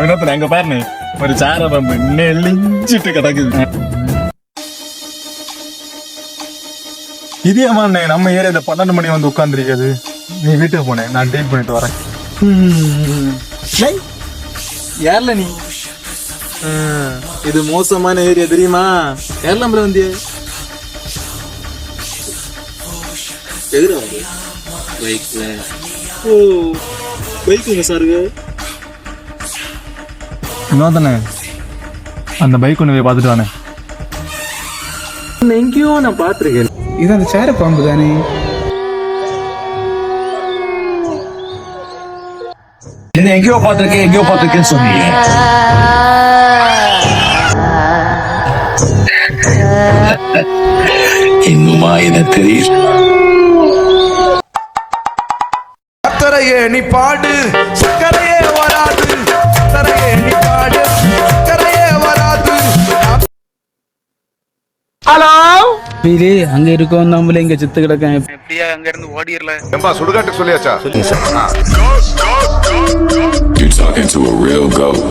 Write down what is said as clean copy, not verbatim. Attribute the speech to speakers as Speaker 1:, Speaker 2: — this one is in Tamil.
Speaker 1: வினோத்தன அங்க பாருங்க ஒரு சார பம்பு நெளிஞ்சிட்டு கிடக்குது. இதே மாதிரி நம்ம ஏரியா 12 மணி வந்து உட்காந்துருக்காது. நீ வீட்டுக்கு போனேன், நான் டீல் பண்ணிட்டு வரேன். யார்ல நீ? இது மோசமான ஏரியா தெரியுமா? ஏர்லாம்ல வந்து எதுல வந்து பைக்ல. ஓ பைக்குங்க சாருங்க. இன்னொருத்தனே அந்த பைக் ஒன்று போய் பார்த்துட்டு வானே. எங்கேயோ நான் பார்த்துருக்கேன்.
Speaker 2: இது அந்த சேர பாம்பு தானே?
Speaker 3: என்ன எங்கேயோ பார்த்துருக்கேன்னு சொன்னீங்க. இன்னுமா என்ன தெரியல.
Speaker 4: சக்கரையே நீ பாடு, சக்கரையே வராது, சக்கரையே நீ பாடு, சக்கரையே வராது.
Speaker 2: ஹலோ வீலே, அங்க இருக்கோம் நம்மள இங்க செத்து கிடக்கேன்.
Speaker 1: எப்படியா அங்க இருந்து ஓடிரல?
Speaker 4: ஏம்பா சுடுகாட்டுக்கு சொல்லியாச்சா?
Speaker 3: You're talking to a real goat.